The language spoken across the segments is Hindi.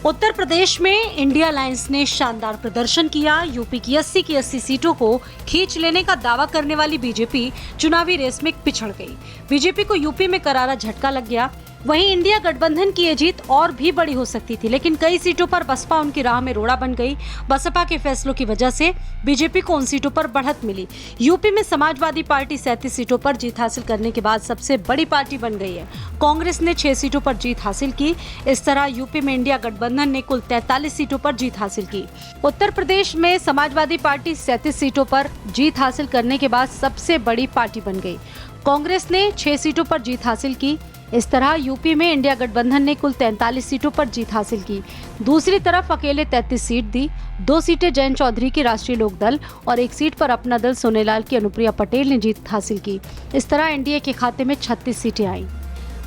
उत्तर प्रदेश में इंडिया अलायंस ने शानदार प्रदर्शन किया। यूपी की 80 की 80 सीटों को खींच लेने का दावा करने वाली बीजेपी चुनावी रेस में पिछड़ गई। बीजेपी को यूपी में करारा झटका लग गया। वहीं इंडिया गठबंधन की ये जीत और भी बड़ी हो सकती थी, लेकिन कई सीटों पर बसपा उनकी राह में रोड़ा बन गई। बसपा के फैसलों की वजह से बीजेपी को उन सीटों पर बढ़त मिली। यूपी में समाजवादी पार्टी 37 सीटों पर जीत हासिल करने के बाद सबसे बड़ी पार्टी बन गई है। कांग्रेस ने 6 सीटों पर जीत हासिल की। इस तरह यूपी में इंडिया गठबंधन ने कुल 43 सीटों पर जीत हासिल की। उत्तर प्रदेश में समाजवादी पार्टी 37 सीटों पर जीत हासिल करने के बाद सबसे बड़ी पार्टी बन गई। कांग्रेस ने 6 सीटों पर जीत हासिल की। इस तरह यूपी में इंडिया गठबंधन ने कुल 43 सीटों पर जीत हासिल की। दूसरी तरफ अकेले 33 सीट दी। 2 सीटें जयंत चौधरी की राष्ट्रीय लोकदल और 1 सीट पर अपना दल सोनेलाल की अनुप्रिया पटेल ने जीत हासिल की। इस तरह एनडीए के खाते में 36 सीटें आईं।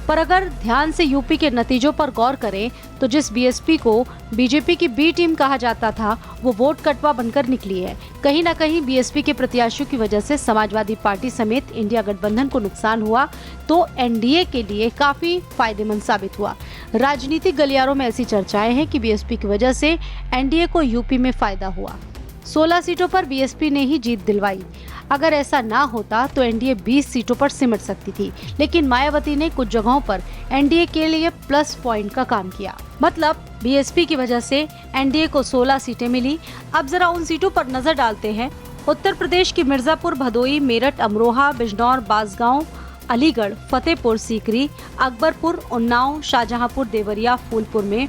पर अगर ध्यान से यूपी के नतीजों पर गौर करें तो जिस बीएसपी को बीजेपी की बी टीम कहा जाता था, वो वोट कटवा बनकर निकली है। कहीं न कहीं बीएसपी के प्रत्याशियों की वजह से समाजवादी पार्टी समेत इंडिया गठबंधन को नुकसान हुआ, तो एनडीए के लिए काफी फायदेमंद साबित हुआ। राजनीतिक गलियारों में ऐसी चर्चाएं हैं कि बीएसपी की वजह से एनडीए को यूपी में फायदा हुआ। 16 सीटों पर बीएसपी ने ही जीत दिलवाई। अगर ऐसा ना होता तो एनडीए 20 सीटों पर सिमट सकती थी, लेकिन मायावती ने कुछ जगहों पर एनडीए के लिए प्लस पॉइंट का काम किया। मतलब बीएसपी की वजह से एनडीए को 16 सीटें मिली। अब जरा उन सीटों पर नजर डालते हैं। उत्तर प्रदेश की मिर्जापुर, भदोई, मेरठ, अमरोहा, बिजनौर, बांसगांव, अलीगढ़, फतेहपुर सीकरी, अकबरपुर, उन्नाव, शाहजहांपुर, देवरिया, फूलपुर में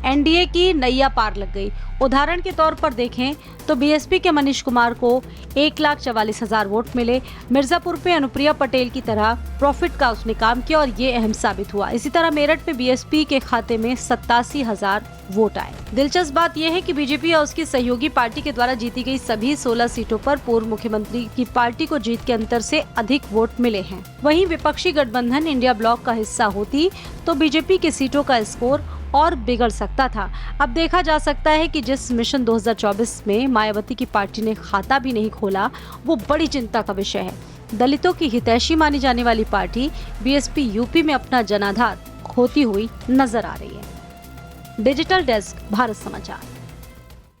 एनडीए की नैया पार लग गई। उदाहरण के तौर पर देखें तो बीएसपी के मनीष कुमार को 1,44,000 वोट मिले। मिर्जापुर में अनुप्रिया पटेल की तरह प्रॉफिट का उसने काम किया और ये अहम साबित हुआ। इसी तरह मेरठ में बीएसपी के खाते में 87,000 वोट आए। दिलचस्प बात यह है कि बीजेपी और उसकी सहयोगी पार्टी के द्वारा जीती गई सभी 16 सीटों पर पूर्व मुख्यमंत्री की पार्टी को जीत के अंतर से अधिक वोट मिले हैं। वहीं विपक्षी गठबंधन इंडिया ब्लॉक का हिस्सा होती तो बीजेपी की सीटों का स्कोर और बिगड़ सकता था। अब देखा जा सकता है कि जिस मिशन 2024 में मायावती की पार्टी ने खाता भी नहीं खोला, वो बड़ी चिंता का विषय है। दलितों की हितैषी मानी जाने वाली पार्टी बीएसपी यूपी में अपना जनाधार खोती हुई नजर आ रही है। डिजिटल डेस्क, भारत समाचार।